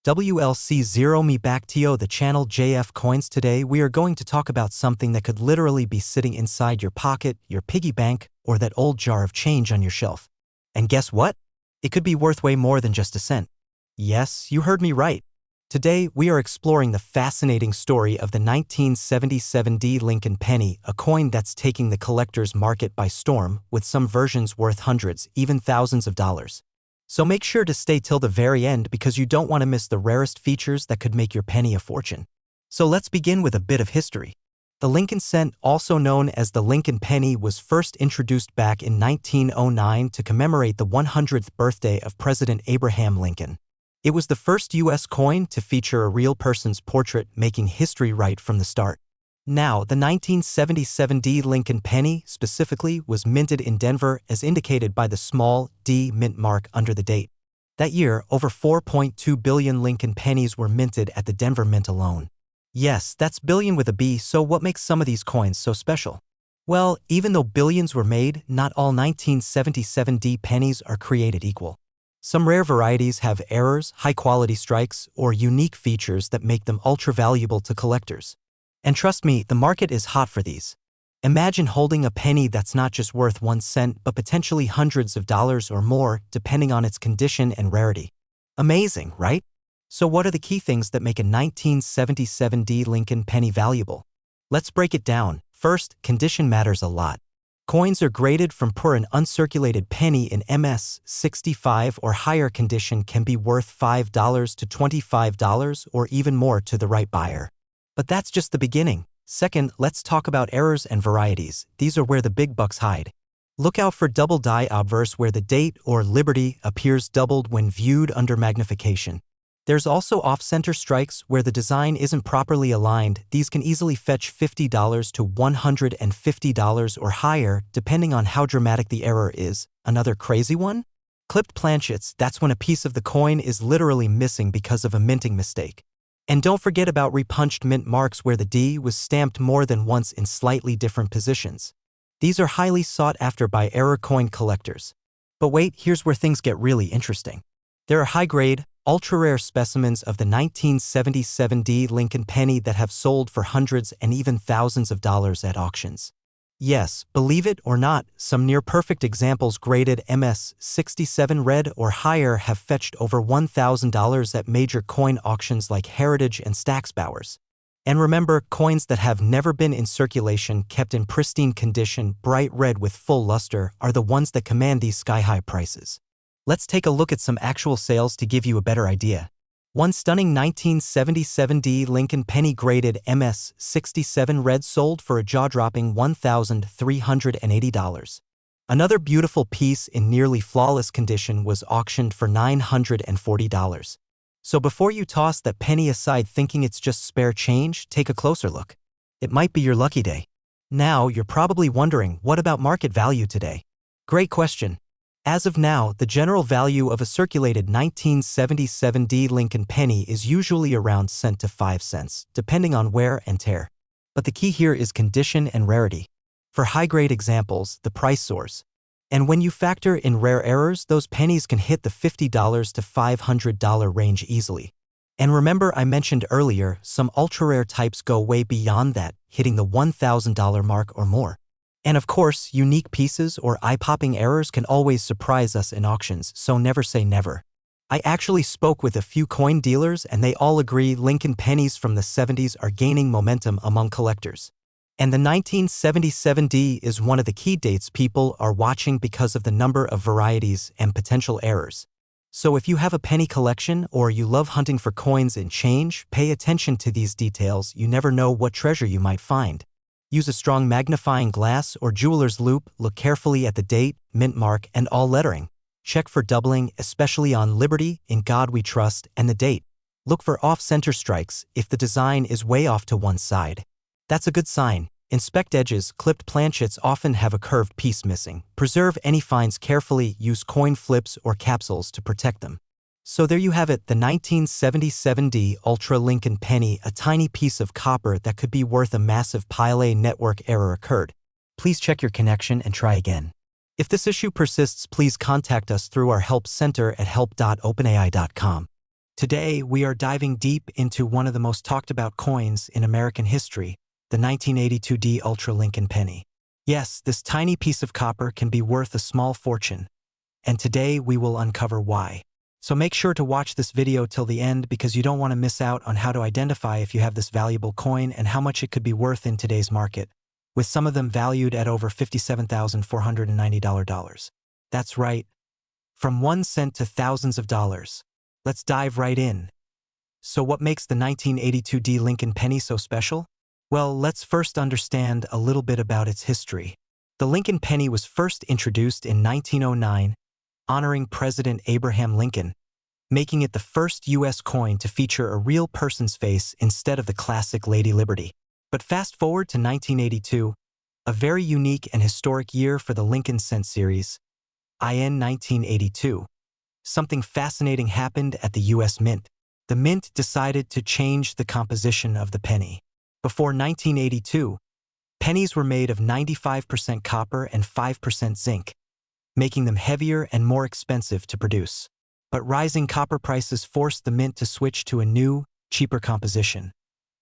WLC0 me back to yo, the channel JF Coins. Today we are going to talk about something that could literally be sitting inside your pocket, your piggy bank, or that old jar of change on your shelf. And guess what? It could be worth way more than just a cent. Yes, you heard me right. Today we are exploring the fascinating story of the 1977 Lincoln penny, a coin that's taking the collector's market by storm, with some versions worth hundreds, even thousands of dollars. So make sure to stay till the very end because you don't want to miss the rarest features that could make your penny a fortune. So let's begin with a bit of history. The Lincoln cent, also known as the Lincoln penny, was first introduced back in 1909 to commemorate the 100th birthday of President Abraham Lincoln. It was the first U.S. coin to feature a real person's portrait, making history right from the start. Now, the 1977 Lincoln penny, specifically, was minted in Denver as indicated by the small D mint mark under the date. That year, over 4.2 billion Lincoln pennies were minted at the Denver Mint alone. Yes, that's billion with a B, so what makes some of these coins so special? Well, even though billions were made, not all 1977 pennies are created equal. Some rare varieties have errors, high-quality strikes, or unique features that make them ultra-valuable to collectors. And trust me, the market is hot for these. Imagine holding a penny that's not just worth 1 cent but potentially hundreds of dollars or more, depending on its condition and rarity. Amazing, right? So what are the key things that make a 1977 Lincoln penny valuable? Let's break it down. First, condition matters a lot. Coins are graded from poor and uncirculated penny in MS 65 or higher condition can be worth $5 to $25 or even more to the right buyer. But that's just the beginning. Second, let's talk about errors and varieties. These are where the big bucks hide. Look out for double die obverse, where the date or liberty appears doubled when viewed under magnification. There's also off-center strikes where the design isn't properly aligned. These can easily fetch $50 to $150 or higher, depending on how dramatic the error is. Another crazy one? Clipped planchets. That's when a piece of the coin is literally missing because of a minting mistake. And don't forget about repunched mint marks where the D was stamped more than once in slightly different positions. These are highly sought after by error coin collectors. But wait, here's where things get really interesting. There are high-grade, ultra-rare specimens of the 1977 Lincoln penny that have sold for hundreds and even thousands of dollars at auctions. Yes, believe it or not, some near-perfect examples graded MS 67 red or higher have fetched over $1,000 at major coin auctions like Heritage and Stack's Bowers. And remember, coins that have never been in circulation, kept in pristine condition, bright red with full luster, are the ones that command these sky-high prices. Let's take a look at some actual sales to give you a better idea. One stunning 1977 Lincoln penny graded MS 67 red sold for a jaw-dropping $1,380. Another beautiful piece in nearly flawless condition was auctioned for $940. So before you toss that penny aside thinking it's just spare change, take a closer look. It might be your lucky day. Now, you're probably wondering, what about market value today? Great question. As of now, the general value of a circulated 1977 Lincoln penny is usually around cent to 5 cents, depending on wear and tear. But the key here is condition and rarity. For high-grade examples, the price soars. And when you factor in rare errors, those pennies can hit the $50 to $500 range easily. And remember, I mentioned earlier, some ultra-rare types go way beyond that, hitting the $1,000 mark or more. And of course, unique pieces or eye-popping errors can always surprise us in auctions, so never say never. I actually spoke with a few coin dealers and they all agree Lincoln pennies from the 70s are gaining momentum among collectors. And the 1977 is one of the key dates people are watching because of the number of varieties and potential errors. So if you have a penny collection or you love hunting for coins in change, pay attention to these details. You never know what treasure you might find. Use a strong magnifying glass or jeweler's loupe. Look carefully at the date, mint mark, and all lettering. Check for doubling, especially on Liberty, In God We Trust, and the date. Look for off-center strikes if the design is way off to one side. That's a good sign. Inspect edges. Clipped planchets often have a curved piece missing. Preserve any finds carefully. Use coin flips or capsules to protect them. So there you have it, the 1977 Ultra Lincoln penny, a tiny piece of copper that could be worth a massive pile. A network error occurred. Please check your connection and try again. If this issue persists, please contact us through our help center at help.openai.com. Today, we are diving deep into one of the most talked about coins in American history, the 1982 D Ultra Lincoln penny. Yes, this tiny piece of copper can be worth a small fortune, and today we will uncover why. So make sure to watch this video till the end because you don't want to miss out on how to identify if you have this valuable coin and how much it could be worth in today's market, with some of them valued at over $57,490. That's right, from 1 cent to thousands of dollars. Let's dive right in. So what makes the 1982 D Lincoln penny so special? Well, let's first understand a little bit about its history. The Lincoln penny was first introduced in 1909, honoring President Abraham Lincoln, making it the first U.S. coin to feature a real person's face instead of the classic Lady Liberty. But fast forward to 1982, a very unique and historic year for the Lincoln cent series, IN 1982. Something fascinating happened at the U.S. Mint. The Mint decided to change the composition of the penny. Before 1982, pennies were made of 95% copper and 5% zinc, making them heavier and more expensive to produce. But rising copper prices forced the Mint to switch to a new, cheaper composition.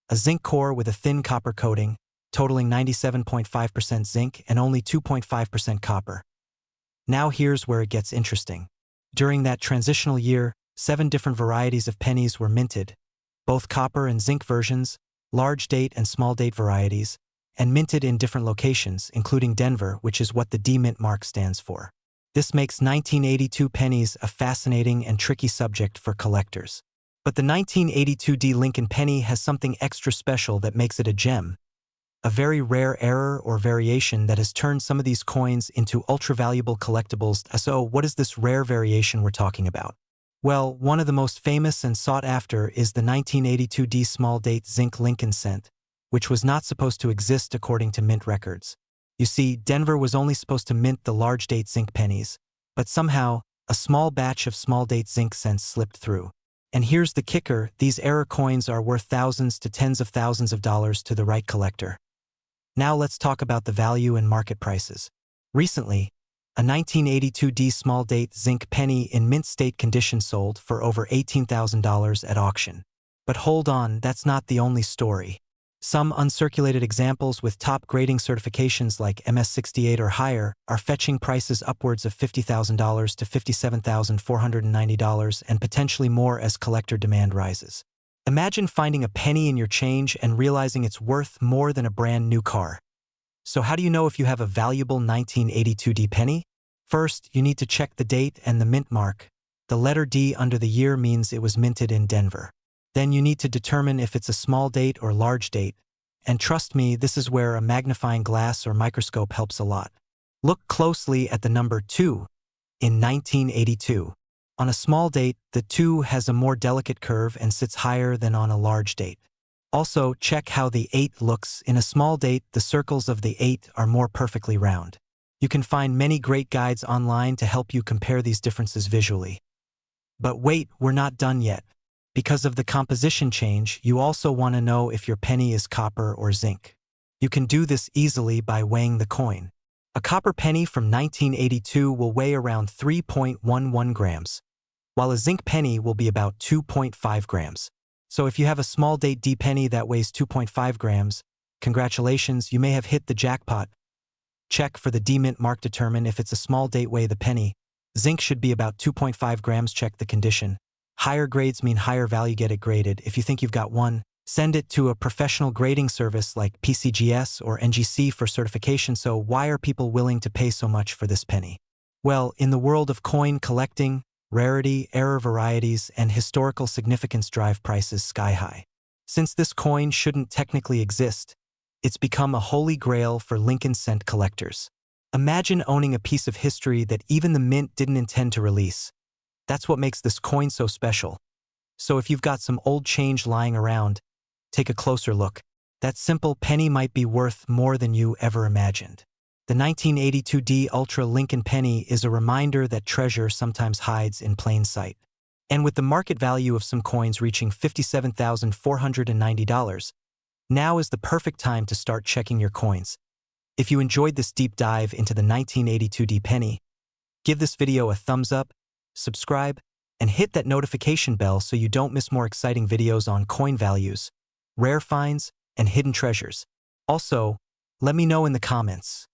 A zinc core with a thin copper coating, totaling 97.5% zinc and only 2.5% copper. Now here's where it gets interesting. During that transitional year, 7 different varieties of pennies were minted, both copper and zinc versions, large date and small date varieties, and minted in different locations, including Denver, which is what the D Mint mark stands for. This makes 1982 pennies a fascinating and tricky subject for collectors. But the 1982 D Lincoln penny has something extra special that makes it a gem, a very rare error or variation that has turned some of these coins into ultra-valuable collectibles. So what is this rare variation we're talking about? Well, one of the most famous and sought after is the 1982 D small date zinc Lincoln cent, which was not supposed to exist according to mint records. You see, Denver was only supposed to mint the large date zinc pennies, but somehow, a small batch of small date zinc cents slipped through. And here's the kicker, these error coins are worth thousands to tens of thousands of dollars to the right collector. Now let's talk about the value and market prices. Recently, a 1982 D small date zinc penny in mint state condition sold for over $18,000 at auction. But hold on, that's not the only story. Some uncirculated examples with top grading certifications like MS68 or higher are fetching prices upwards of $50,000 to $57,490 and potentially more as collector demand rises. Imagine finding a penny in your change and realizing it's worth more than a brand new car. So how do you know if you have a valuable 1982 D penny? First, you need to check the date and the mint mark. The letter D under the year means it was minted in Denver. Then you need to determine if it's a small date or large date. And trust me, this is where a magnifying glass or microscope helps a lot. Look closely at the number 2 in 1982. On a small date, the 2 has a more delicate curve and sits higher than on a large date. Also, check how the 8 looks. In a small date, the circles of the 8 are more perfectly round. You can find many great guides online to help you compare these differences visually. But wait, we're not done yet. Because of the composition change, you also want to know if your penny is copper or zinc. You can do this easily by weighing the coin. A copper penny from 1982 will weigh around 3.11 grams, while a zinc penny will be about 2.5 grams. So if you have a small date D penny that weighs 2.5 grams, congratulations, you may have hit the jackpot. Check for the D Mint mark, determine if it's a small date, weigh the penny. Zinc should be about 2.5 grams, check the condition. Higher grades mean higher value, get it graded. If you think you've got one, send it to a professional grading service like PCGS or NGC for certification. So why are people willing to pay so much for this penny? Well, in the world of coin collecting, rarity, error varieties, and historical significance drive prices sky high. Since this coin shouldn't technically exist, it's become a holy grail for Lincoln cent collectors. Imagine owning a piece of history that even the Mint didn't intend to release. That's what makes this coin so special. So if you've got some old change lying around, take a closer look. That simple penny might be worth more than you ever imagined. The 1982 D Ultra Lincoln penny is a reminder that treasure sometimes hides in plain sight. And with the market value of some coins reaching $57,490, now is the perfect time to start checking your coins. If you enjoyed this deep dive into the 1982 D penny, give this video a thumbs up, subscribe, And hit that notification bell so you don't miss more exciting videos on coin values, rare finds, and hidden treasures. Also, let me know in the comments.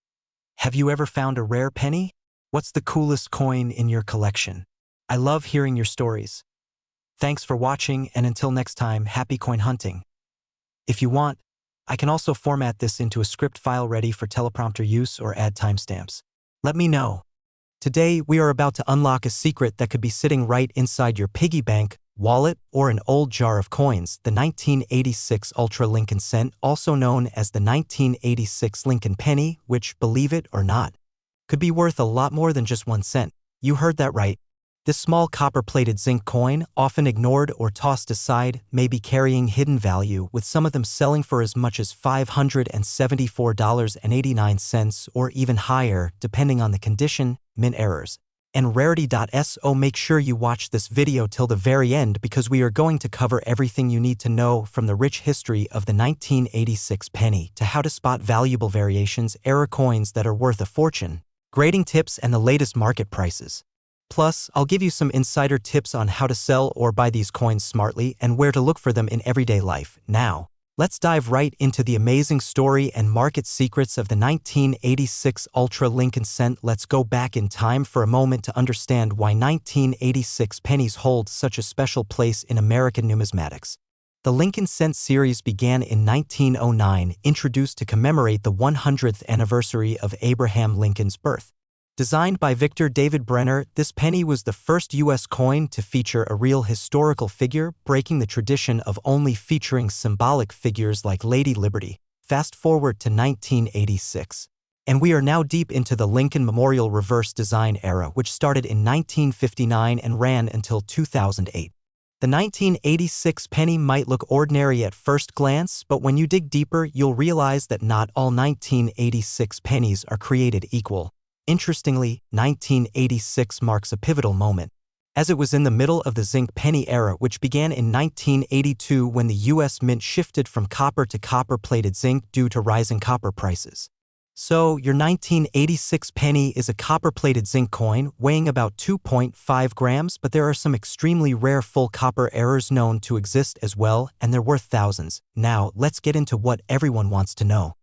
Have you ever found a rare penny? What's the coolest coin in your collection? I love hearing your stories. Thanks for watching, and until next time, happy coin hunting. If you want, I can also format this into a script file ready for teleprompter use or add timestamps. Let me know. Today, we are about to unlock a secret that could be sitting right inside your piggy bank, wallet, or an old jar of coins, the 1986 Ultra Lincoln Cent, also known as the 1986 Lincoln Penny, which, believe it or not, could be worth a lot more than just 1 cent. You heard that right. This small copper-plated zinc coin, often ignored or tossed aside, may be carrying hidden value, with some of them selling for as much as $574.89 or even higher, depending on the condition, mint errors, and rarity.so. Make sure you watch this video till the very end because we are going to cover everything you need to know, from the rich history of the 1986 penny to how to spot valuable variations, error coins that are worth a fortune, grading tips, and the latest market prices. Plus, I'll give you some insider tips on how to sell or buy these coins smartly and where to look for them in everyday life. Now, let's dive right into the amazing story and market secrets of the 1986 Ultra Lincoln Cent. Let's go back in time for a moment to understand why 1986 pennies hold such a special place in American numismatics. The Lincoln Cent series began in 1909, introduced to commemorate the 100th anniversary of Abraham Lincoln's birth. Designed by Victor David Brenner, this penny was the first U.S. coin to feature a real historical figure, breaking the tradition of only featuring symbolic figures like Lady Liberty. Fast forward to 1986, and we are now deep into the Lincoln Memorial reverse design era, which started in 1959 and ran until 2008. The 1986 penny might look ordinary at first glance, but when you dig deeper, you'll realize that not all 1986 pennies are created equal. Interestingly, 1986 marks a pivotal moment, as it was in the middle of the zinc penny era, which began in 1982 when the U.S. Mint shifted from copper to copper-plated zinc due to rising copper prices. So, your 1986 penny is a copper-plated zinc coin weighing about 2.5 grams, but there are some extremely rare full copper errors known to exist as well, and they're worth thousands. Now, let's get into what everyone wants to know.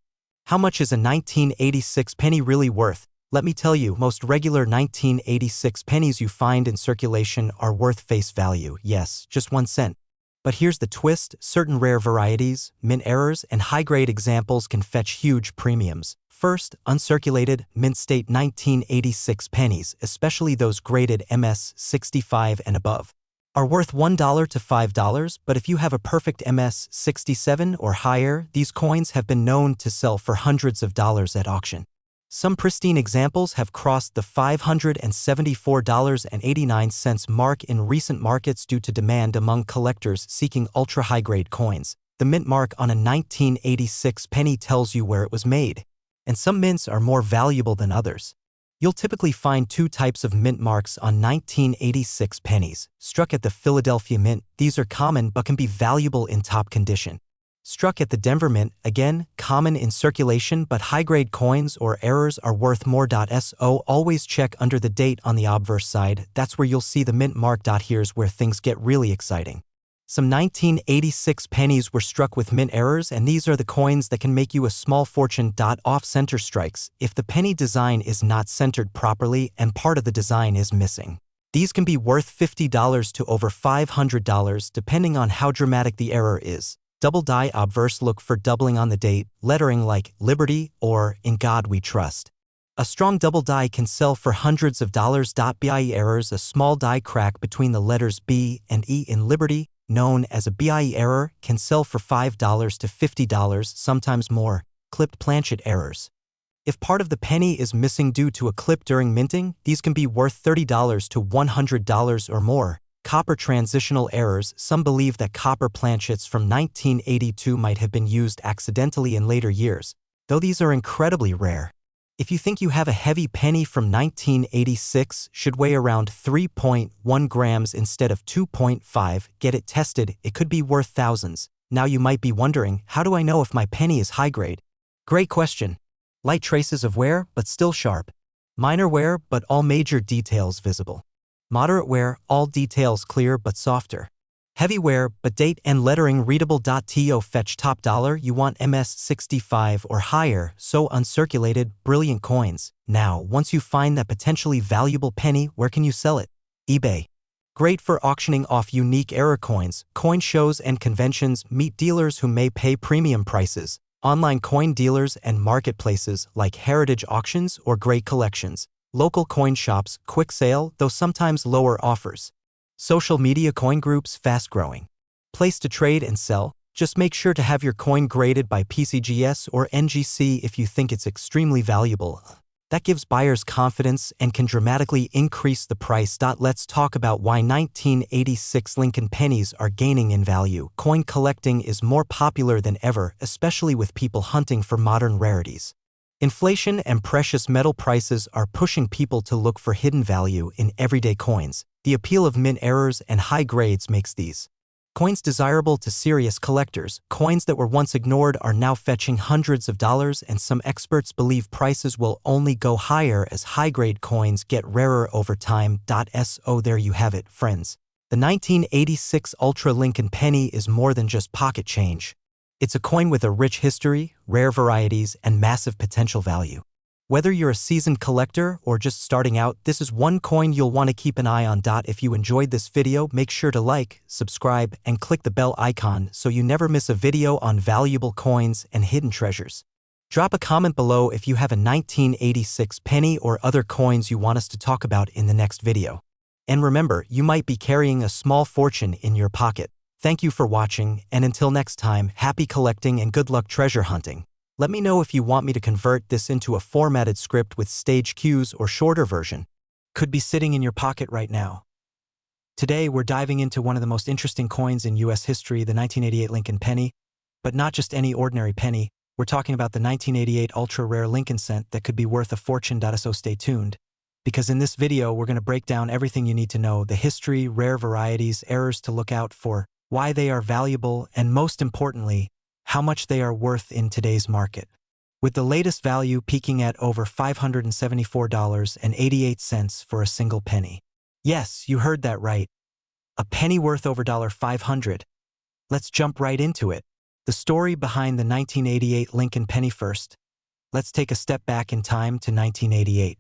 How much is a 1986 penny really worth? Let me tell you, most regular 1986 pennies you find in circulation are worth face value, yes, just 1 cent. But here's the twist: certain rare varieties, mint errors, and high-grade examples can fetch huge premiums. First, uncirculated, mint state 1986 pennies, especially those graded MS 65 and above, are worth $1 to $5, but if you have a perfect MS 67 or higher, these coins have been known to sell for hundreds of dollars at auction. Some pristine examples have crossed the $574.89 mark in recent markets due to demand among collectors seeking ultra-high-grade coins. The mint mark on a 1986 penny tells you where it was made, and some mints are more valuable than others. You'll typically find 2 types of mint marks on 1986 pennies. Struck at the Philadelphia Mint, these are common but can be valuable in top condition. Struck at the Denver Mint, again, common in circulation, but high-grade coins or errors are worth more. So always check under the date on the obverse side. That's where you'll see the mint mark. Here's where things get really exciting. Some 1986 pennies were struck with mint errors, and these are the coins that can make you a small fortune. Off-center strikes, if the penny design is not centered properly and part of the design is missing. These can be worth $50 to over $500 depending on how dramatic the error is. Double die obverse, look for doubling on the date, lettering like Liberty or In God We Trust. A strong double die can sell for hundreds of dollars. BIE errors, a small die crack between the letters B and E in Liberty, known as a BIE error, can sell for $5 to $50, sometimes more. Clipped planchet errors. If part of the penny is missing due to a clip during minting, these can be worth $30 to $100 or more. Copper transitional errors, some believe that copper planchets from 1982 might have been used accidentally in later years, though these are incredibly rare. If you think you have a heavy penny from 1986, should weigh around 3.1 grams instead of 2.5, get it tested, it could be worth thousands. Now you might be wondering, how do I know if my penny is high grade? Great question. Light traces of wear, but still sharp. Minor wear, but all major details visible. Moderate wear, all details clear but softer. Heavy wear, but date and lettering readable. To fetch top dollar, you want MS65 or higher, so uncirculated, brilliant coins. Now, once you find that potentially valuable penny, where can you sell it? eBay. Great for auctioning off unique era coins. Coin shows and conventions meet dealers who may pay premium prices. Online coin dealers and marketplaces like heritage auctions or great collections. Local coin shops, quick sale, though sometimes lower offers. Social media coin groups, fast-growing. Place to trade and sell. Just make sure to have your coin graded by PCGS or NGC if you think it's extremely valuable. That gives buyers confidence and can dramatically increase the price. Let's talk about why 1986 Lincoln pennies are gaining in value. Coin collecting is more popular than ever, especially with people hunting for modern rarities. Inflation and precious metal prices are pushing people to look for hidden value in everyday coins. The appeal of mint errors and high grades makes these coins desirable to serious collectors. Coins that were once ignored are now fetching hundreds of dollars, and some experts believe prices will only go higher as high-grade coins get rarer over time. So there you have it, friends. The 1986 Ultra Lincoln penny is more than just pocket change. It's a coin with a rich history, rare varieties, and massive potential value. Whether you're a seasoned collector or just starting out, this is one coin you'll want to keep an eye on. If you enjoyed this video, make sure to like, subscribe, and click the bell icon so you never miss a video on valuable coins and hidden treasures. Drop a comment below if you have a 1986 penny or other coins you want us to talk about in the next video. And remember, you might be carrying a small fortune in your pocket. Thank you for watching, and until next time, happy collecting and good luck treasure hunting. Let me know if you want me to convert this into a formatted script with stage cues or shorter version. Could be sitting in your pocket right now. Today, we're diving into one of the most interesting coins in U.S. history, the 1988 Lincoln penny. But not just any ordinary penny, we're talking about the 1988 ultra-rare Lincoln cent that could be worth a fortune. So stay tuned, because in this video, we're going to break down everything you need to know: the history, rare varieties, errors to look out for, why they are valuable, and most importantly, how much they are worth in today's market. With the latest value peaking at over $574.88 for a single penny. Yes, you heard that right. A penny worth over $500. Let's jump right into it. The story behind the 1988 Lincoln penny first. Let's take a step back in time to 1988.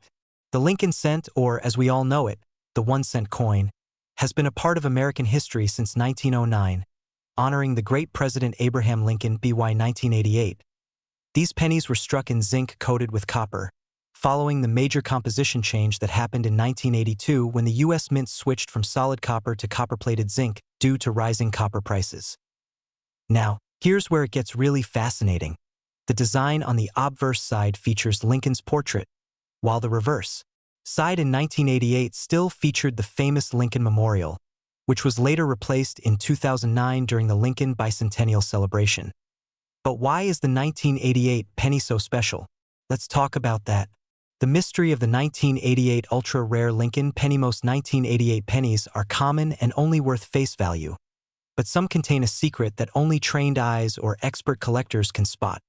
The Lincoln cent, or as we all know it, the 1 cent coin, has been a part of American history since 1909, honoring the great President Abraham Lincoln BY 1988. These pennies were struck in zinc coated with copper, following the major composition change that happened in 1982 when the U.S. Mint switched from solid copper to copper-plated zinc due to rising copper prices. Now, here's where it gets really fascinating. The design on the obverse side features Lincoln's portrait, while the reverse side in 1988 still featured the famous Lincoln Memorial, which was later replaced in 2009 during the Lincoln Bicentennial celebration. But why is the 1988 penny so special? Let's talk about that. The mystery of the 1988 ultra-rare Lincoln penny. Most 1988 pennies are common and only worth face value, but some contain a secret that only trained eyes or expert collectors can spot.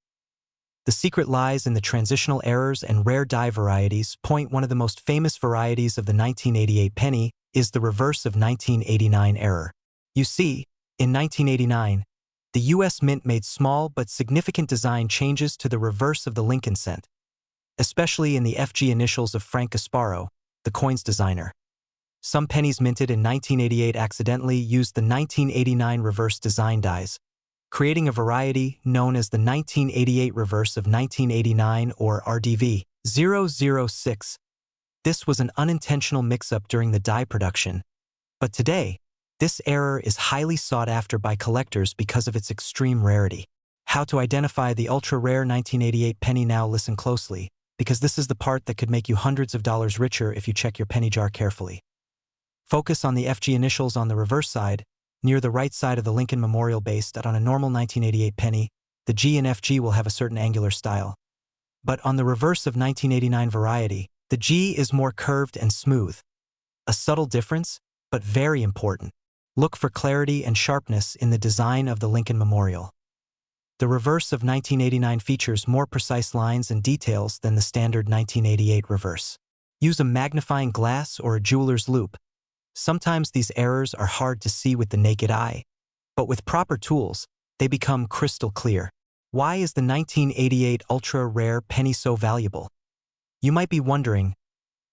The secret lies in the transitional errors and rare die varieties. One of the most famous varieties of the 1988 penny is the reverse of 1989 error. You see, in 1989, the U.S. Mint made small but significant design changes to the reverse of the Lincoln cent, especially in the FG initials of Frank Gasparo, the coin's designer. Some pennies minted in 1988 accidentally used the 1989 reverse design dies, creating a variety known as the 1988 reverse of 1989 or RDV 006. This was an unintentional mix-up during the die production, but today, this error is highly sought after by collectors because of its extreme rarity. How to identify the ultra-rare 1988 penny? Now listen closely, because this is the part that could make you hundreds of dollars richer if you check your penny jar carefully. Focus on the FG initials on the reverse side, near the right side of the Lincoln Memorial base. On a normal 1988 penny, the G and FG will have a certain angular style. But on the reverse of 1989 variety, the G is more curved and smooth. A subtle difference, but very important. Look for clarity and sharpness in the design of the Lincoln Memorial. The reverse of 1989 features more precise lines and details than the standard 1988 reverse. Use a magnifying glass or a jeweler's loupe, Sometimes these errors are hard to see with the naked eye, but with proper tools, they become crystal clear. Why is the 1988 ultra-rare penny so valuable? You might be wondering,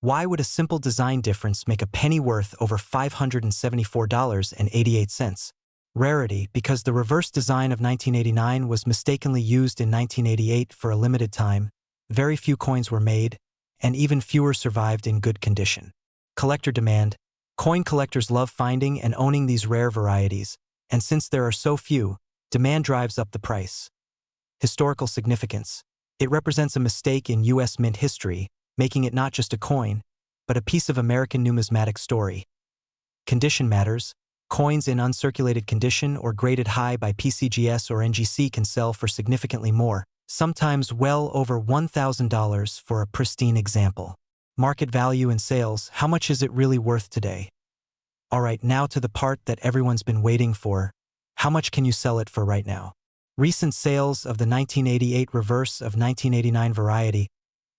why would a simple design difference make a penny worth over $574.88? Rarity, because the reverse design of 1989 was mistakenly used in 1988 for a limited time. Very few coins were made, and even fewer survived in good condition. Collector demand. Coin collectors love finding and owning these rare varieties, and since there are so few, demand drives up the price. Historical significance. It represents a mistake in U.S. mint history, making it not just a coin, but a piece of American numismatic story. Condition matters. Coins in uncirculated condition or graded high by PCGS or NGC can sell for significantly more, sometimes well over $1,000 for a pristine example. Market value and sales. How much is it really worth today? Alright, now to the part that everyone's been waiting for. How much can you sell it for right now? Recent sales of the 1988 reverse of 1989 variety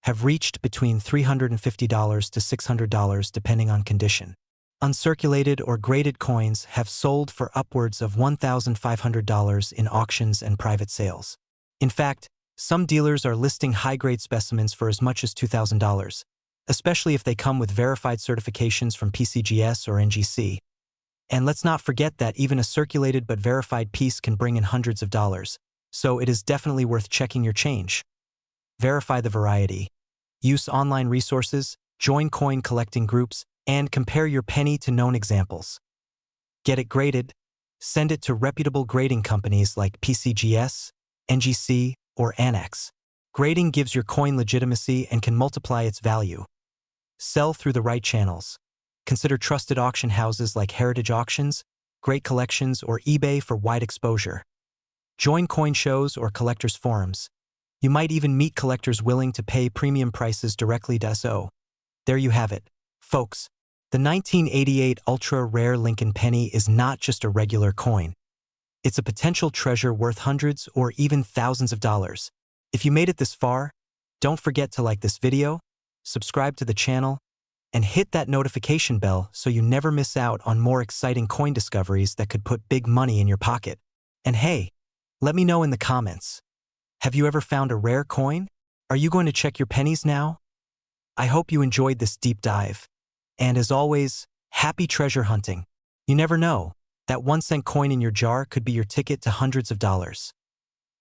have reached between $350 to $600 depending on condition. Uncirculated or graded coins have sold for upwards of $1,500 in auctions and private sales. In fact, some dealers are listing high-grade specimens for as much as $2,000, especially if they come with verified certifications from PCGS or NGC. And let's not forget that even a circulated but verified piece can bring in hundreds of dollars, so it is definitely worth checking your change. Verify the variety. Use online resources, join coin collecting groups, and compare your penny to known examples. Get it graded. Send it to reputable grading companies like PCGS, NGC, or Annex. Grading gives your coin legitimacy and can multiply its value. Sell through the right channels. Consider trusted auction houses like Heritage Auctions, Great Collections, or eBay for wide exposure. Join coin shows or collectors' forums. You might even meet collectors willing to pay premium prices directly to SO. There you have it, folks. The 1988 ultra-rare Lincoln penny is not just a regular coin. It's a potential treasure worth hundreds or even thousands of dollars. If you made it this far, don't forget to like this video, subscribe to the channel, and hit that notification bell so you never miss out on more exciting coin discoveries that could put big money in your pocket. And hey, let me know in the comments. Have you ever found a rare coin? Are you going to check your pennies now? I hope you enjoyed this deep dive. And as always, happy treasure hunting. You never know, that 1-cent coin in your jar could be your ticket to hundreds of dollars.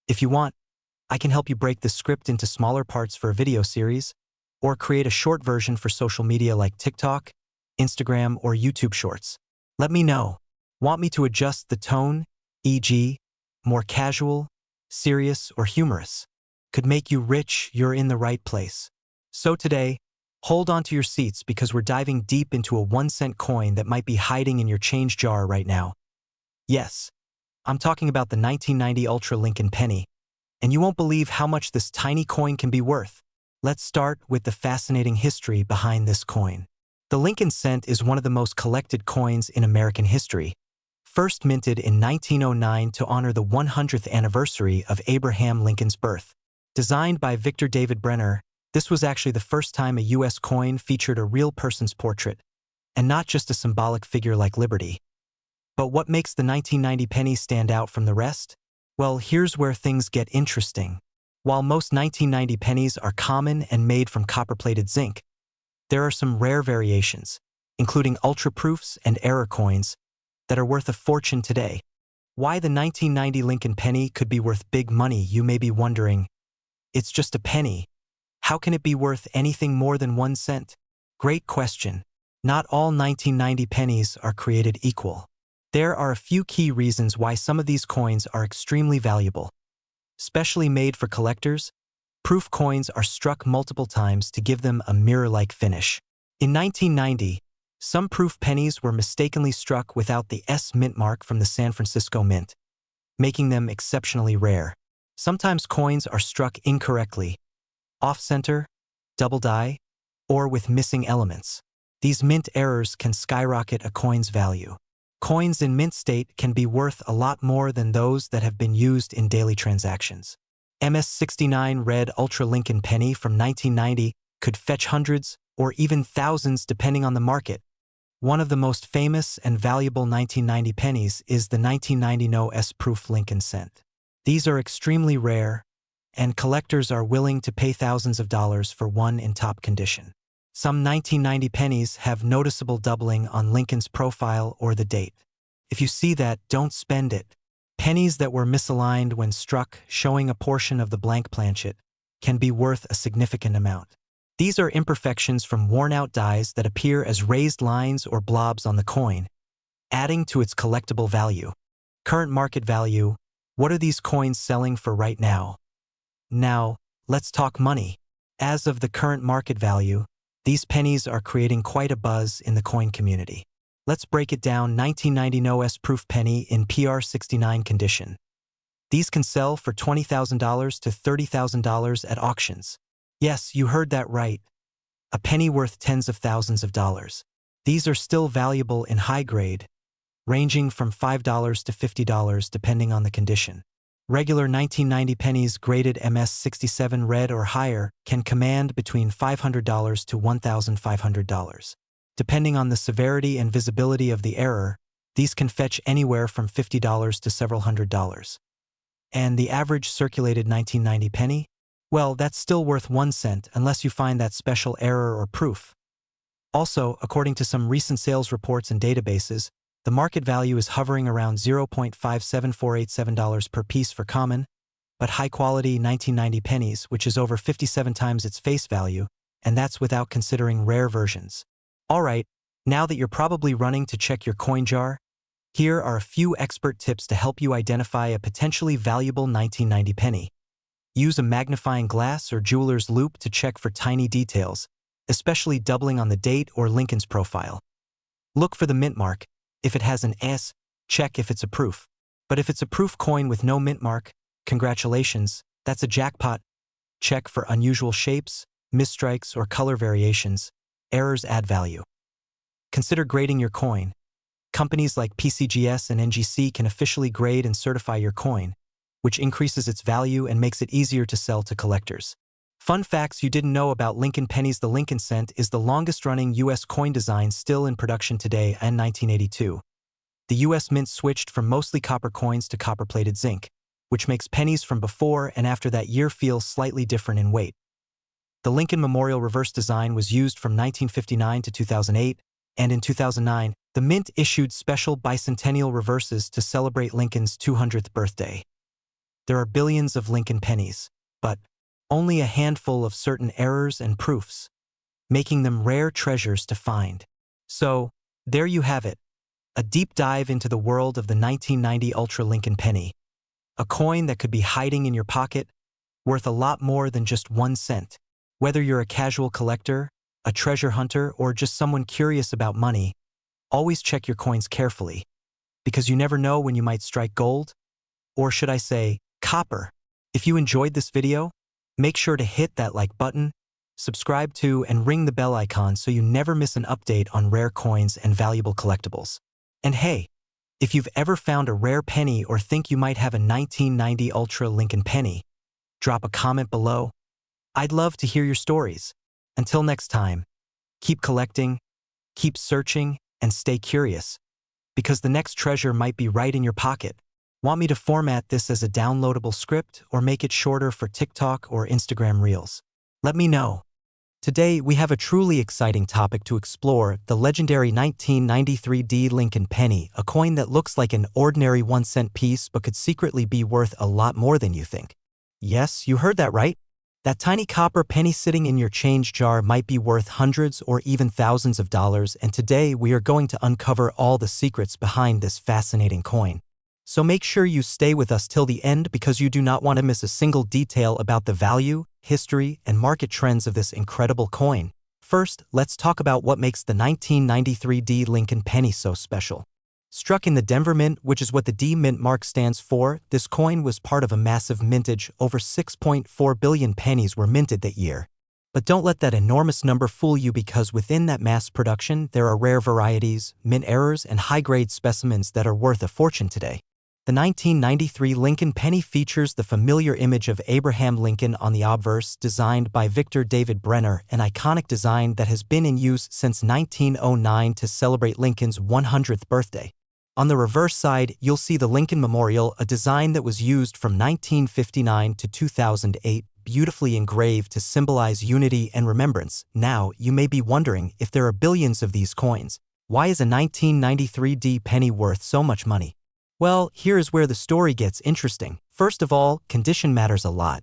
If you want, I can help you break the script into smaller parts for a video series, or create a short version for social media like TikTok, Instagram, or YouTube Shorts. Let me know. Want me to adjust the tone, e.g., more casual, serious, or humorous? Could make you rich, you're in the right place. So today, hold on to your seats because we're diving deep into a 1-cent coin that might be hiding in your change jar right now. Yes, I'm talking about the 1990 Ultra Lincoln penny, and you won't believe how much this tiny coin can be worth. Let's start with the fascinating history behind this coin. The Lincoln cent is one of the most collected coins in American history. First minted in 1909 to honor the 100th anniversary of Abraham Lincoln's birth. Designed by Victor David Brenner, this was actually the first time a U.S. coin featured a real person's portrait, and not just a symbolic figure like Liberty. But what makes the 1990 penny stand out from the rest? Well, here's where things get interesting. While most 1990 pennies are common and made from copper-plated zinc, there are some rare variations, including ultra-proofs and error coins, that are worth a fortune today. Why the 1990 Lincoln penny could be worth big money, you may be wondering. It's just a penny. How can it be worth anything more than 1 cent? Great question. Not all 1990 pennies are created equal. There are a few key reasons why some of these coins are extremely valuable. Specially made for collectors, proof coins are struck multiple times to give them a mirror-like finish. In 1990, some proof pennies were mistakenly struck without the S mint mark from the San Francisco Mint, making them exceptionally rare. Sometimes coins are struck incorrectly, off-center, double die, or with missing elements. These mint errors can skyrocket a coin's value. Coins in mint state can be worth a lot more than those that have been used in daily transactions. MS-69 Red Ultra Lincoln penny from 1990 could fetch hundreds or even thousands depending on the market. One of the most famous and valuable 1990 pennies is the 1990 No-S proof Lincoln cent. These are extremely rare, and collectors are willing to pay thousands of dollars for one in top condition. Some 1990 pennies have noticeable doubling on Lincoln's profile or the date. If you see that, don't spend it. Pennies that were misaligned when struck, showing a portion of the blank planchet, can be worth a significant amount. These are imperfections from worn-out dies that appear as raised lines or blobs on the coin, adding to its collectible value. Current market value: what are these coins selling for right now? Now, let's talk money. As of the current market value, these pennies are creating quite a buzz in the coin community. Let's break it down. 1990 No-S proof penny in PR69 condition. These can sell for $20,000 to $30,000 at auctions. Yes, you heard that right. A penny worth tens of thousands of dollars. These are still valuable in high grade, ranging from $5 to $50 depending on the condition. Regular 1990 pennies graded MS67 red or higher can command between $500 to $1,500. Depending on the severity and visibility of the error, these can fetch anywhere from $50 to several $100s. And the average circulated 1990 penny? Well, that's still worth 1 cent unless you find that special error or proof. Also, according to some recent sales reports and databases, the market value is hovering around $0.57487 per piece for common, but high-quality 1990 pennies, which is over 57 times its face value, and that's without considering rare versions. Alright, now that you're probably running to check your coin jar, here are a few expert tips to help you identify a potentially valuable 1990 penny. Use a magnifying glass or jeweler's loupe to check for tiny details, especially doubling on the date or Lincoln's profile. Look for the mint mark. If it has an S, check if it's a proof. But if it's a proof coin with no mint mark, congratulations, that's a jackpot. Check for unusual shapes, misstrikes, or color variations. Errors add value. Consider grading your coin. Companies like PCGS and NGC can officially grade and certify your coin, which increases its value and makes it easier to sell to collectors. Fun facts you didn't know about Lincoln pennies: the Lincoln cent is the longest-running U.S. coin design still in production today. In 1982, the U.S. Mint switched from mostly copper coins to copper-plated zinc, which makes pennies from before and after that year feel slightly different in weight. The Lincoln Memorial reverse design was used from 1959 to 2008, and in 2009, the Mint issued special bicentennial reverses to celebrate Lincoln's 200th birthday. There are billions of Lincoln pennies, but only a handful of certain errors and proofs, making them rare treasures to find. So, there you have it, a deep dive into the world of the 1990 Ultra Lincoln penny, a coin that could be hiding in your pocket, worth a lot more than just 1 cent. Whether you're a casual collector, a treasure hunter, or just someone curious about money, always check your coins carefully, because you never know when you might strike gold, or should I say, copper. If you enjoyed this video, make sure to hit that like button, subscribe to, and ring the bell icon so you never miss an update on rare coins and valuable collectibles. And hey, if you've ever found a rare penny or think you might have a 1990 Ultra Lincoln penny, drop a comment below. I'd love to hear your stories. Until next time, keep collecting, keep searching, and stay curious, because the next treasure might be right in your pocket. Want me to format this as a downloadable script or make it shorter for TikTok or Instagram Reels? Let me know. Today, we have a truly exciting topic to explore: the legendary 1993 Lincoln penny, a coin that looks like an ordinary 1-cent piece but could secretly be worth a lot more than you think. Yes, you heard that right. That tiny copper penny sitting in your change jar might be worth hundreds or even thousands of dollars, and today we are going to uncover all the secrets behind this fascinating coin. So make sure you stay with us till the end, because you do not want to miss a single detail about the value, history, and market trends of this incredible coin. First, let's talk about what makes the 1993 Lincoln penny so special. Struck in the Denver Mint, which is what the D Mint mark stands for, this coin was part of a massive mintage. Over 6.4 billion pennies were minted that year. But don't let that enormous number fool you, because within that mass production, there are rare varieties, mint errors, and high-grade specimens that are worth a fortune today. The 1993 Lincoln penny features the familiar image of Abraham Lincoln on the obverse, designed by Victor David Brenner, an iconic design that has been in use since 1909 to celebrate Lincoln's 100th birthday. On the reverse side, you'll see the Lincoln Memorial, a design that was used from 1959 to 2008, beautifully engraved to symbolize unity and remembrance. Now, you may be wondering, if there are billions of these coins, why is a 1993 penny worth so much money? Well, here is where the story gets interesting. First of all, condition matters a lot.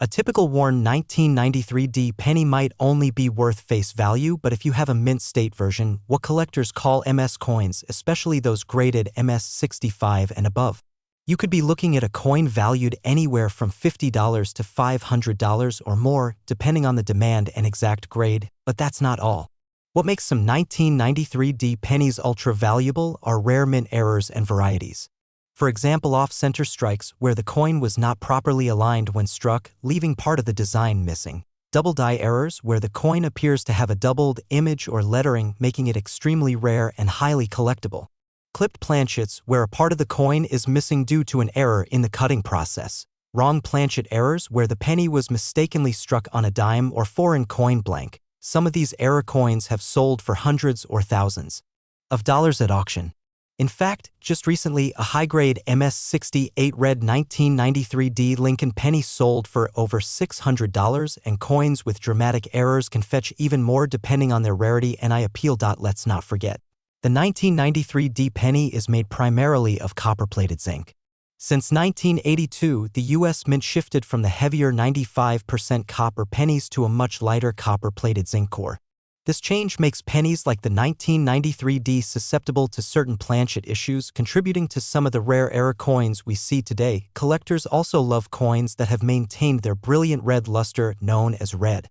A typical worn 1993 penny might only be worth face value, but if you have a mint state version, what collectors call MS coins, especially those graded MS 65 and above, you could be looking at a coin valued anywhere from $50 to $500 or more, depending on the demand and exact grade. But that's not all. What makes some 1993 pennies ultra valuable are rare mint errors and varieties. For example, off-center strikes, where the coin was not properly aligned when struck, leaving part of the design missing. Double die errors, where the coin appears to have a doubled image or lettering, making it extremely rare and highly collectible. Clipped planchets, where a part of the coin is missing due to an error in the cutting process. Wrong planchet errors, where the penny was mistakenly struck on a dime or foreign coin blank. Some of these error coins have sold for hundreds or thousands of dollars at auction. In fact, just recently, a high-grade MS 68 red 1993 Lincoln penny sold for over $600, and coins with dramatic errors can fetch even more depending on their rarity and appeal. Let's not forget, the 1993 penny is made primarily of copper-plated zinc. Since 1982, the U.S. Mint shifted from the heavier 95% copper pennies to a much lighter copper-plated zinc core. This change makes pennies like the 1993 susceptible to certain planchet issues, contributing to some of the rare error coins we see today. Collectors also love coins that have maintained their brilliant red luster, known as red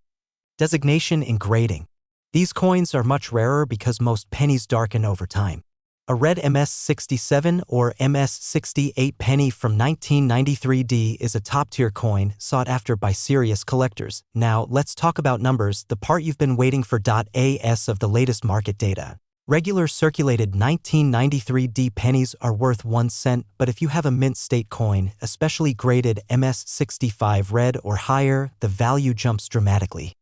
designation in grading. These coins are much rarer because most pennies darken over time. A red MS 67 or MS 68 penny from 1993 is a top-tier coin sought after by serious collectors. Now, let's talk about numbers, the part you've been waiting for. As of the latest market data, regular circulated 1993 pennies are worth 1 cent, but if you have a mint state coin, especially graded MS 65 red or higher, the value jumps dramatically.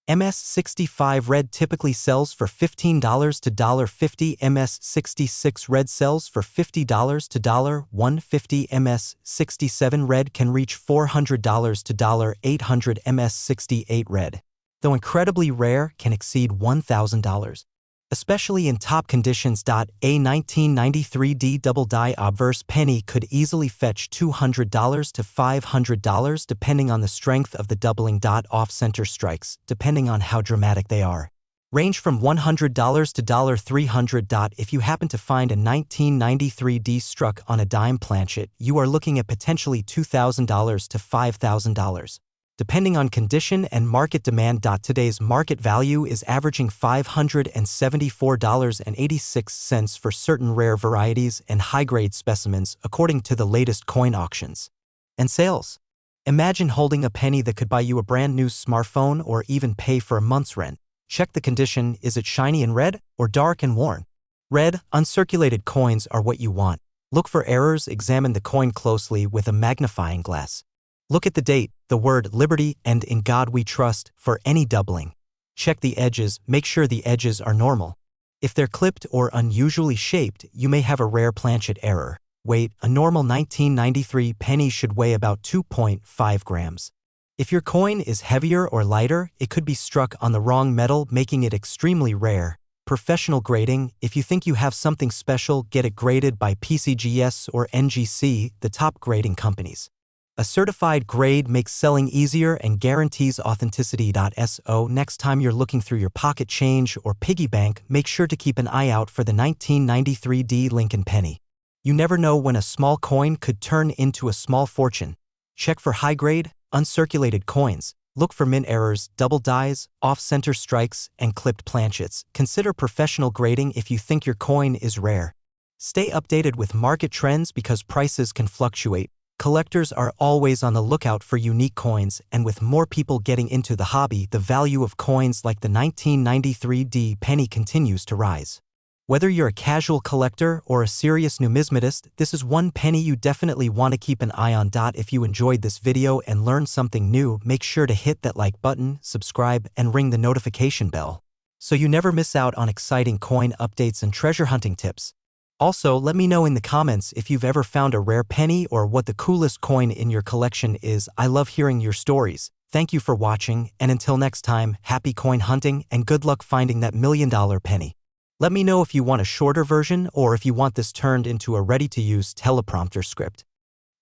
MS 65 red typically sells for $15 to $1.50. MS 66 red sells for $50 to $1.50. MS 67 red can reach $400 to $800. MS 68 red, though incredibly rare, can exceed $1,000. Especially in top conditions. A 1993 double die obverse penny could easily fetch $200 to $500 depending on the strength of the doubling. Off-center strikes, depending on how dramatic they are, range from $100 to $300. If you happen to find a 1993 struck on a dime planchet, you are looking at potentially $2,000 to $5,000. Depending on condition and market demand. Today's market value is averaging $574.86 for certain rare varieties and high-grade specimens, according to the latest coin auctions and sales. Imagine holding a penny that could buy you a brand new smartphone or even pay for a month's rent. Check the condition. Is it shiny and red or dark and worn? Red, uncirculated coins are what you want. Look for errors. Examine the coin closely with a magnifying glass. Look at the date, the word Liberty, and In God We Trust for any doubling. Check the edges. Make sure the edges are normal. If they're clipped or unusually shaped, you may have a rare planchet error. Weight: a normal 1993 penny should weigh about 2.5 grams. If your coin is heavier or lighter, it could be struck on the wrong metal, making it extremely rare. Professional grading: if you think you have something special, get it graded by PCGS or NGC, the top grading companies. A certified grade makes selling easier and guarantees authenticity. So next time you're looking through your pocket change or piggy bank, make sure to keep an eye out for the 1993 Lincoln penny. You never know when a small coin could turn into a small fortune. Check for high-grade, uncirculated coins. Look for mint errors, double dies, off-center strikes, and clipped planchets. Consider professional grading if you think your coin is rare. Stay updated with market trends because prices can fluctuate. Collectors are always on the lookout for unique coins, and with more people getting into the hobby, the value of coins like the 1993 penny continues to rise. Whether you're a casual collector or a serious numismatist, this is one penny you definitely want to keep an eye on. If you enjoyed this video and learned something new, make sure to hit that like button, subscribe, and ring the notification bell, so you never miss out on exciting coin updates and treasure hunting tips. Also, let me know in the comments if you've ever found a rare penny or what the coolest coin in your collection is. I love hearing your stories. Thank you for watching, and until next time, happy coin hunting and good luck finding that $1 million penny. Let me know if you want a shorter version or if you want this turned into a ready-to-use teleprompter script.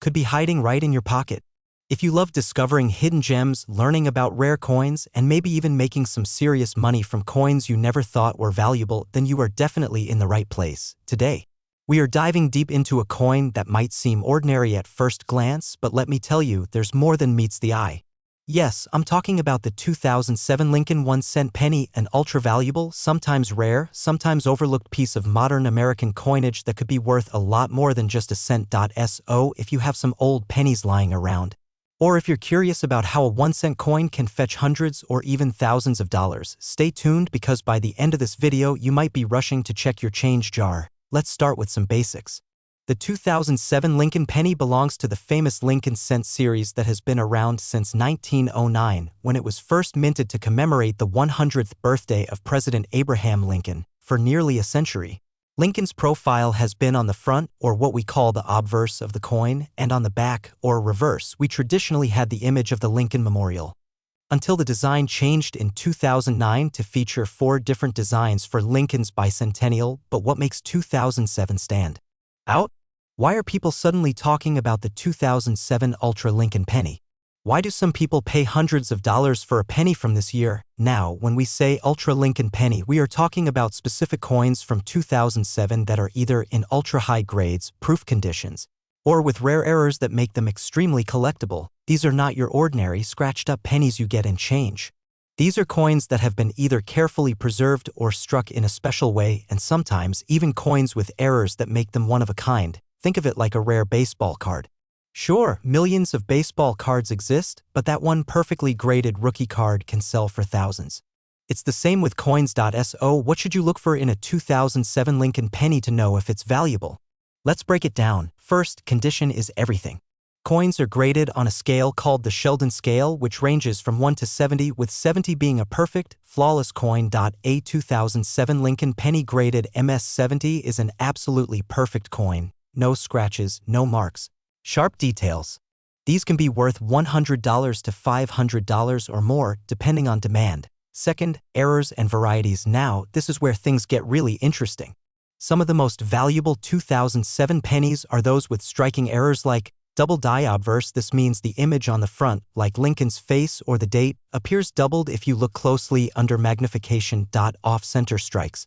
Could be hiding right in your pocket. If you love discovering hidden gems, learning about rare coins, and maybe even making some serious money from coins you never thought were valuable, then you are definitely in the right place. Today, we are diving deep into a coin that might seem ordinary at first glance, but let me tell you, there's more than meets the eye. Yes, I'm talking about the 2007 Lincoln 1-cent penny, an ultra-valuable, sometimes rare, sometimes overlooked piece of modern American coinage that could be worth a lot more than just a cent. So if you have some old pennies lying around, or if you're curious about how a 1-cent coin can fetch hundreds or even thousands of dollars, stay tuned because by the end of this video you might be rushing to check your change jar. Let's start with some basics. The 2007 Lincoln penny belongs to the famous Lincoln cent series that has been around since 1909, when it was first minted to commemorate the 100th birthday of President Abraham Lincoln. For nearly a century, Lincoln's profile has been on the front, or what we call the obverse of the coin, and on the back, or reverse, we traditionally had the image of the Lincoln Memorial. Until the design changed in 2009 to feature 4 different designs for Lincoln's bicentennial. But what makes 2007 stand out? Why are people suddenly talking about the 2007 Ultra Lincoln penny? Why do some people pay hundreds of dollars for a penny from this year? Now, when we say Ultra Lincoln penny, we are talking about specific coins from 2007 that are either in ultra-high grades, proof conditions, or with rare errors that make them extremely collectible. These are not your ordinary scratched-up pennies you get in change. These are coins that have been either carefully preserved or struck in a special way, and sometimes even coins with errors that make them one of a kind. Think of it like a rare baseball card. Sure, millions of baseball cards exist, but that one perfectly graded rookie card can sell for thousands. It's the same with coins. So what should you look for in a 2007 Lincoln penny to know if it's valuable? Let's break it down. First, condition is everything. Coins are graded on a scale called the Sheldon scale, which ranges from 1 to 70, with 70 being a perfect, flawless coin. A 2007 Lincoln penny graded MS-70 is an absolutely perfect coin. No scratches, no marks, sharp details. These can be worth $100 to $500 or more, depending on demand. Second, errors and varieties. Now, this is where things get really interesting. Some of the most valuable 2007 pennies are those with striking errors like double die obverse. This means the image on the front, like Lincoln's face or the date, appears doubled if you look closely under magnification. Off-center strikes.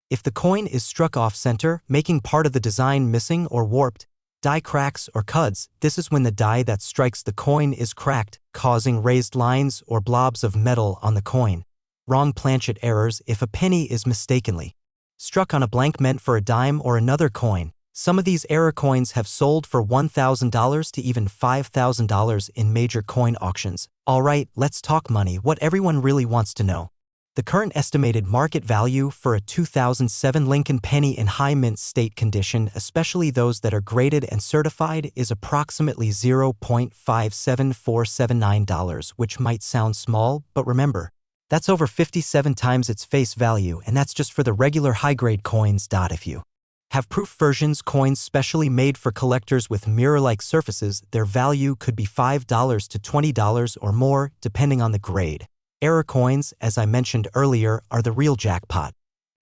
If the coin is struck off-center, making part of the design missing or warped, die cracks or cuds, this is when the die that strikes the coin is cracked, causing raised lines or blobs of metal on the coin. Wrong planchet errors. If a penny is mistakenly struck on a blank meant for a dime or another coin, some of these error coins have sold for $1,000 to even $5,000 in major coin auctions. Alright, let's talk money, what everyone really wants to know. The current estimated market value for a 2007 Lincoln penny in high mint state condition, especially those that are graded and certified, is approximately $0.57479, which might sound small, but remember, that's over 57 times its face value, and that's just for the regular high-grade coins. If you have proof versions, coins specially made for collectors with mirror-like surfaces, their value could be $5 to $20 or more, depending on the grade. Error coins, as I mentioned earlier, are the real jackpot,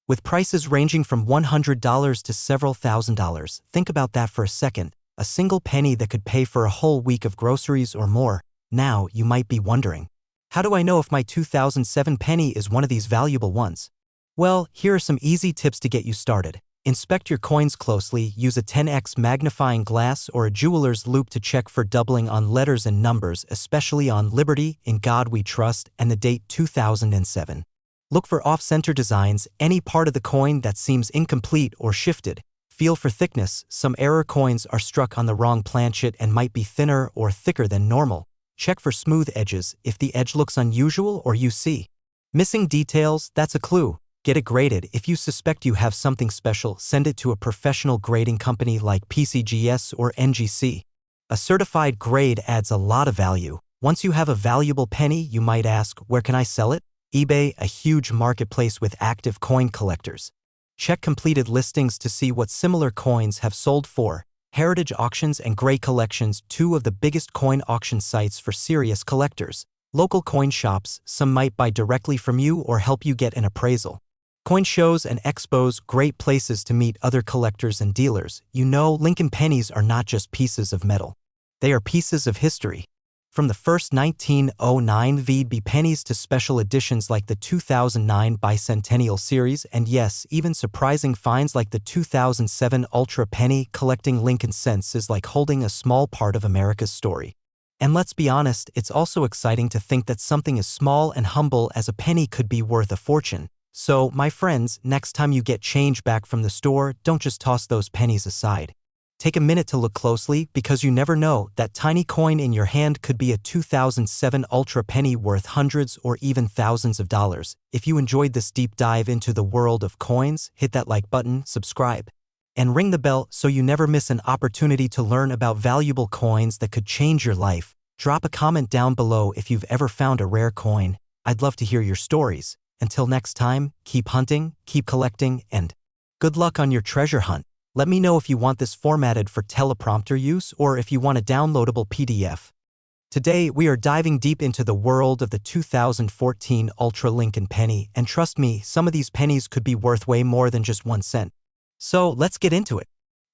with prices ranging from $100 to several $1,000s. Think about that for a second, a single penny that could pay for a whole week of groceries or more. Now, you might be wondering, how do I know if my 2007 penny is one of these valuable ones? Well, here are some easy tips to get you started. Inspect your coins closely. Use a 10x magnifying glass or a jeweler's loupe to check for doubling on letters and numbers, especially on Liberty, In God We Trust, and the date 2007. Look for off-center designs, any part of the coin that seems incomplete or shifted. Feel for thickness. Some error coins are struck on the wrong planchet and might be thinner or thicker than normal. Check for smooth edges. If the edge looks unusual or you see missing details, that's a clue. Get it graded. If you suspect you have something special, send it to a professional grading company like PCGS or NGC. A certified grade adds a lot of value. Once you have a valuable penny, you might ask, where can I sell it? eBay, a huge marketplace with active coin collectors. Check completed listings to see what similar coins have sold for. Heritage Auctions and Gray Collections, two of the biggest coin auction sites for serious collectors. Local coin shops, some might buy directly from you or help you get an appraisal. Coin shows and expos, great places to meet other collectors and dealers. You know, Lincoln pennies are not just pieces of metal. They are pieces of history. From the first 1909 VB pennies to special editions like the 2009 Bicentennial Series, and yes, even surprising finds like the 2007 Ultra Penny, collecting Lincoln cents is like holding a small part of America's story. And let's be honest, it's also exciting to think that something as small and humble as a penny could be worth a fortune. So, my friends, next time you get change back from the store, don't just toss those pennies aside. Take a minute to look closely, because you never know, that tiny coin in your hand could be a 2007 Ultra Penny worth hundreds or even thousands of dollars. If you enjoyed this deep dive into the world of coins, hit that like button, subscribe, and ring the bell so you never miss an opportunity to learn about valuable coins that could change your life. Drop a comment down below if you've ever found a rare coin. I'd love to hear your stories. Until next time, keep hunting, keep collecting, and good luck on your treasure hunt. Let me know if you want this formatted for teleprompter use or if you want a downloadable PDF. Today, we are diving deep into the world of the 2014 Ultra Lincoln penny, and trust me, some of these pennies could be worth way more than just 1 cent. So, let's get into it.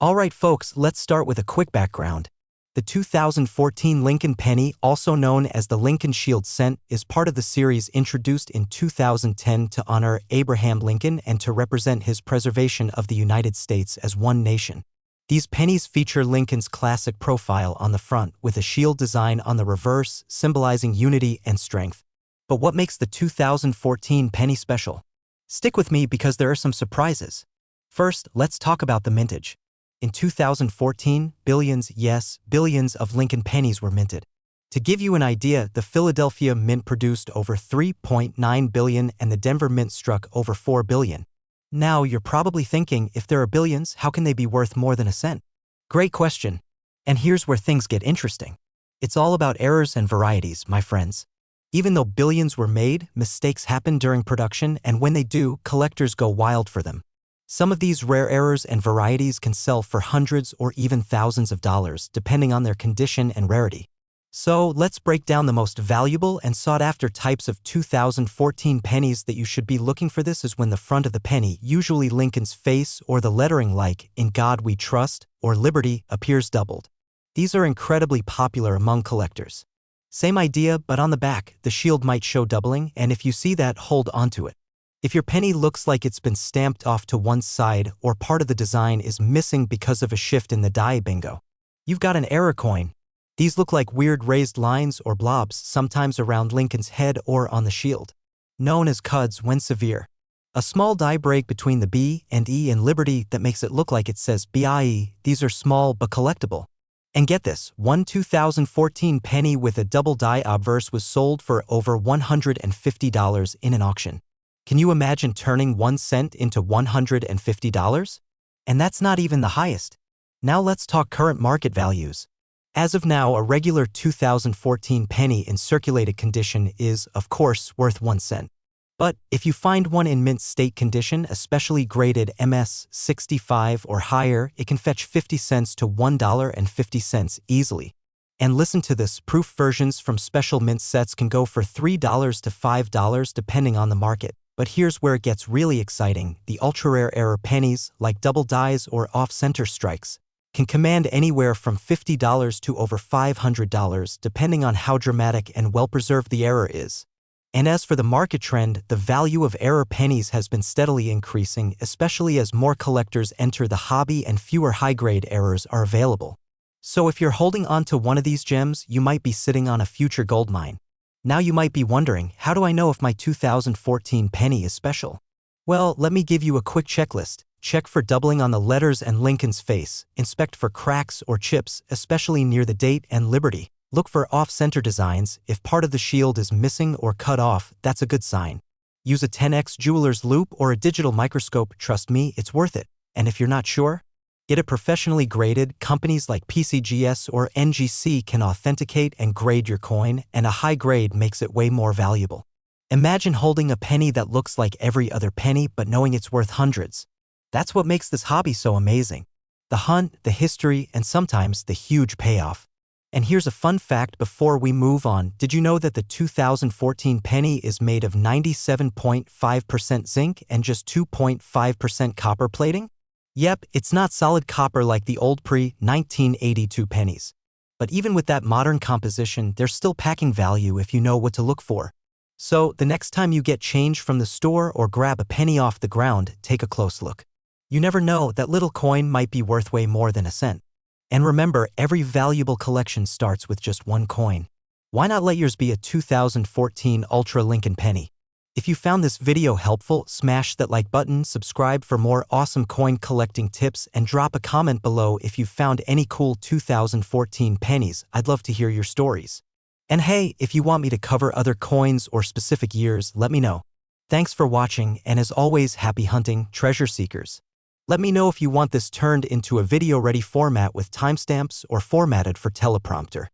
Alright folks, let's start with a quick background. The 2014 Lincoln penny, also known as the Lincoln Shield cent, is part of the series introduced in 2010 to honor Abraham Lincoln and to represent his preservation of the United States as one nation. These pennies feature Lincoln's classic profile on the front with a shield design on the reverse, symbolizing unity and strength. But what makes the 2014 penny special? Stick with me because there are some surprises. First, let's talk about the mintage. In 2014, billions, yes, billions of Lincoln pennies were minted. To give you an idea, the Philadelphia Mint produced over 3.9 billion and the Denver Mint struck over 4 billion. Now you're probably thinking, if there are billions, how can they be worth more than a cent? Great question. And here's where things get interesting. It's all about errors and varieties, my friends. Even though billions were made, mistakes happen during production, and when they do, collectors go wild for them. Some of these rare errors and varieties can sell for hundreds or even thousands of dollars, depending on their condition and rarity. So, let's break down the most valuable and sought-after types of 2014 pennies that you should be looking for. This is when the front of the penny, usually Lincoln's face or the lettering like, "In God We Trust" or "Liberty," appears doubled. These are incredibly popular among collectors. Same idea, but on the back, the shield might show doubling, and if you see that, hold onto it. If your penny looks like it's been stamped off to one side or part of the design is missing because of a shift in the die, bingo. You've got an error coin. These look like weird raised lines or blobs, sometimes around Lincoln's head or on the shield. Known as cuds when severe. A small die break between the B and E in Liberty that makes it look like it says BIE. These are small but collectible. And get this, one 2014 penny with a double die obverse was sold for over $150 in an auction. Can you imagine turning 1 cent into $150? And that's not even the highest. Now let's talk current market values. As of now, a regular 2014 penny in circulated condition is, of course, worth 1 cent. But if you find one in mint state condition, especially graded MS 65 or higher, it can fetch 50 cents to $1.50 easily. And listen to this, proof versions from special mint sets can go for $3 to $5 depending on the market. But here's where it gets really exciting. The ultra-rare error pennies, like double dies or off-center strikes, can command anywhere from $50 to over $500 depending on how dramatic and well-preserved the error is. And as for the market trend, the value of error pennies has been steadily increasing, especially as more collectors enter the hobby and fewer high-grade errors are available. So if you're holding on to one of these gems, you might be sitting on a future gold mine. Now you might be wondering, how do I know if my 2014 penny is special? Well, let me give you a quick checklist. Check for doubling on the letters and Lincoln's face. Inspect for cracks or chips, especially near the date and Liberty. Look for off-center designs. If part of the shield is missing or cut off, that's a good sign. Use a 10x jeweler's loupe or a digital microscope. Trust me, it's worth it. And if you're not sure, get it professionally graded. Companies like PCGS or NGC can authenticate and grade your coin, and a high grade makes it way more valuable. Imagine holding a penny that looks like every other penny but knowing it's worth hundreds. That's what makes this hobby so amazing. The hunt, the history, and sometimes the huge payoff. And here's a fun fact before we move on. Did you know that the 2014 penny is made of 97.5% zinc and just 2.5% copper plating? Yep, it's not solid copper like the old pre-1982 pennies. But even with that modern composition, they're still packing value if you know what to look for. So, the next time you get change from the store or grab a penny off the ground, take a close look. You never know, that little coin might be worth way more than a cent. And remember, every valuable collection starts with just one coin. Why not let yours be a 2014 Ultra Lincoln penny? If you found this video helpful, smash that like button, subscribe for more awesome coin collecting tips, and drop a comment below if you found any cool 2014 pennies. I'd love to hear your stories. And hey, if you want me to cover other coins or specific years, let me know. Thanks for watching, and as always, happy hunting, treasure seekers. Let me know if you want this turned into a video-ready format with timestamps or formatted for teleprompter.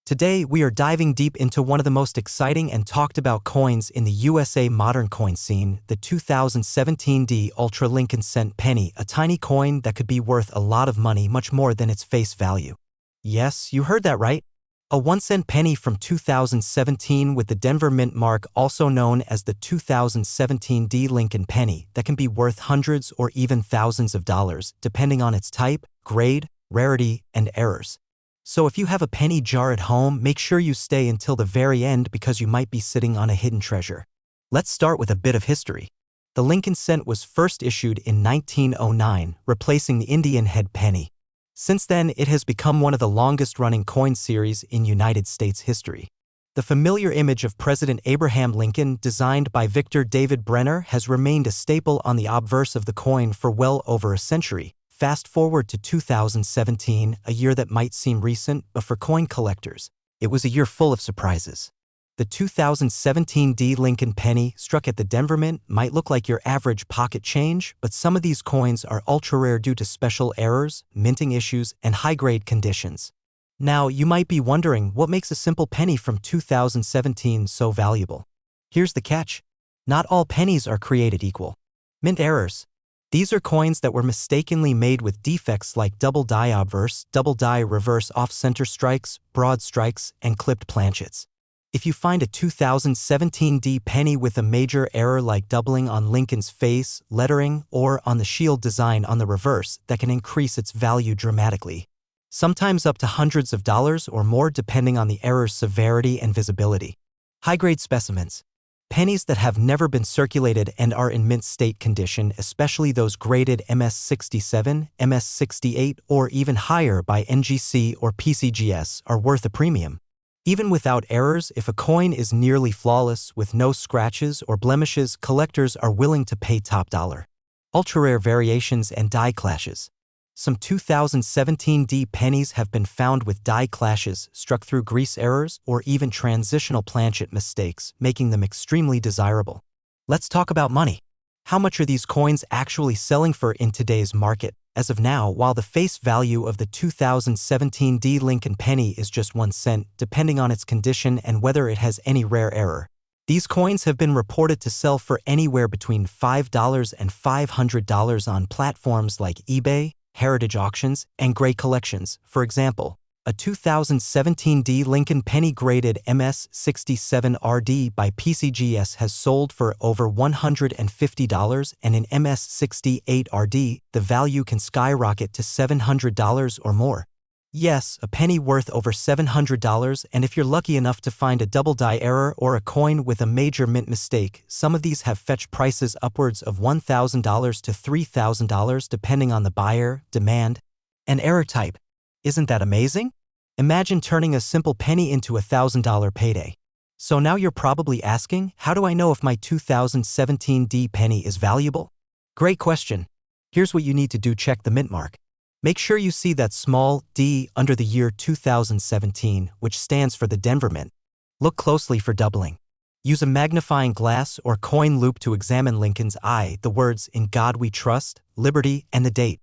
Today, we are diving deep into one of the most exciting and talked about coins in the USA modern coin scene, the 2017 Ultra Lincoln Cent Penny, a tiny coin that could be worth a lot of money, much more than its face value. Yes, you heard that right. A 1-cent penny from 2017 with the Denver Mint mark, also known as the 2017 Lincoln penny, that can be worth hundreds or even thousands of dollars, depending on its type, grade, rarity, and errors. So if you have a penny jar at home, make sure you stay until the very end because you might be sitting on a hidden treasure. Let's start with a bit of history. The Lincoln cent was first issued in 1909, replacing the Indian head penny. Since then, it has become one of the longest-running coin series in United States history. The familiar image of President Abraham Lincoln, designed by Victor David Brenner, has remained a staple on the obverse of the coin for well over a century. Fast forward to 2017, a year that might seem recent, but for coin collectors, it was a year full of surprises. The 2017 Lincoln penny, struck at the Denver Mint, might look like your average pocket change, but some of these coins are ultra-rare due to special errors, minting issues, and high-grade conditions. Now, you might be wondering, what makes a simple penny from 2017 so valuable? Here's the catch. Not all pennies are created equal. Mint errors. These are coins that were mistakenly made with defects like double die obverse, double die reverse off-center strikes, broad strikes, and clipped planchets. If you find a 2017 penny with a major error like doubling on Lincoln's face, lettering, or on the shield design on the reverse, that can increase its value dramatically. Sometimes up to hundreds of dollars or more depending on the error's severity and visibility. High-grade specimens. Pennies that have never been circulated and are in mint state condition, especially those graded MS67, MS68, or even higher by NGC or PCGS, are worth a premium. Even without errors, if a coin is nearly flawless with no scratches or blemishes, collectors are willing to pay top dollar. Ultra-rare variations and die clashes. Some 2017 pennies have been found with die clashes, struck through grease errors, or even transitional planchet mistakes, making them extremely desirable. Let's talk about money. How much are these coins actually selling for in today's market? As of now, while the face value of the 2017 Lincoln penny is just 1 cent, depending on its condition and whether it has any rare error, these coins have been reported to sell for anywhere between $5 and $500 on platforms like eBay, heritage auctions, and gray collections. For example, a 2017 Lincoln penny graded MS67 RD by PCGS has sold for over $150, and in MS68 RD, the value can skyrocket to $700 or more. Yes, a penny worth over $700, and if you're lucky enough to find a double die error or a coin with a major mint mistake, some of these have fetched prices upwards of $1,000 to $3,000 depending on the buyer, demand, and error type. Isn't that amazing? Imagine turning a simple penny into a $1,000 payday. So now you're probably asking, how do I know if my 2017 penny is valuable? Great question. Here's what you need to do: check the mint mark. Make sure you see that small d under the year 2017, which stands for the Denver Mint. Look closely for doubling. Use a magnifying glass or coin loop to examine Lincoln's eye, the words "In God We Trust," "Liberty," and the date.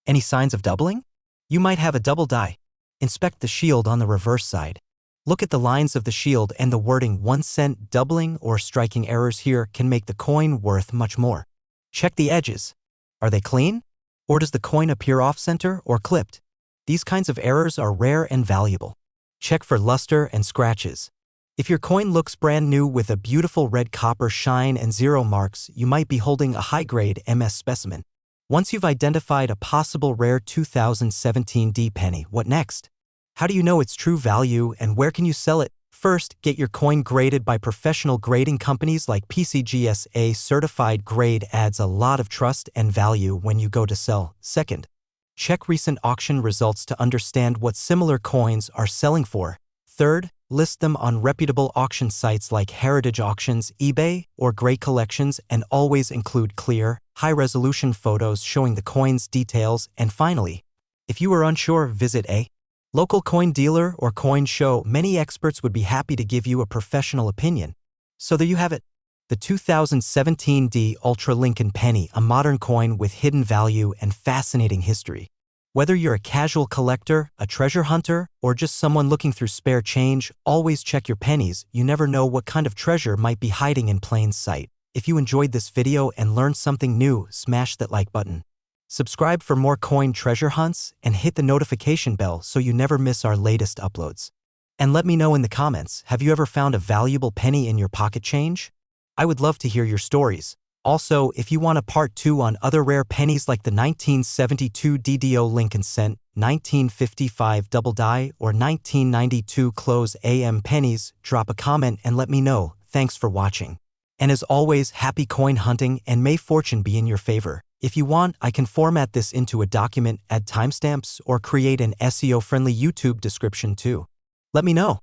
Any signs of doubling? You might have a double die. Inspect the shield on the reverse side. Look at the lines of the shield and the wording 1 cent. Doubling or striking errors here can make the coin worth much more. Check the edges. Are they clean? Or does the coin appear off-center or clipped? These kinds of errors are rare and valuable. Check for luster and scratches. If your coin looks brand new with a beautiful red copper shine and zero marks, you might be holding a high-grade MS specimen. Once you've identified a possible rare 2017 D penny, what next? How do you know its true value and where can you sell it? First, get your coin graded by professional grading companies like PCGS. A certified grade adds a lot of trust and value when you go to sell. Second, check recent auction results to understand what similar coins are selling for. Third, list them on reputable auction sites like Heritage Auctions, eBay, or Gray Collections, and always include clear, high-resolution photos showing the coin's details. And finally, if you are unsure, visit a local coin dealer or coin show. Many experts would be happy to give you a professional opinion. So there you have it. The 2017 D Ultra Lincoln Penny, a modern coin with hidden value and fascinating history. Whether you're a casual collector, a treasure hunter, or just someone looking through spare change, always check your pennies. You never know what kind of treasure might be hiding in plain sight. If you enjoyed this video and learned something new, smash that like button. Subscribe for more coin treasure hunts and hit the notification bell so you never miss our latest uploads. And let me know in the comments, have you ever found a valuable penny in your pocket change? I would love to hear your stories. Also, if you want a part 2 on other rare pennies like the 1972 DDO Lincoln Cent, 1955 Double Die, or 1992 Close AM pennies, drop a comment and let me know. Thanks for watching. And as always, happy coin hunting and may fortune be in your favor. If you want, I can format this into a document, add timestamps, or create an SEO-friendly YouTube description too. Let me know.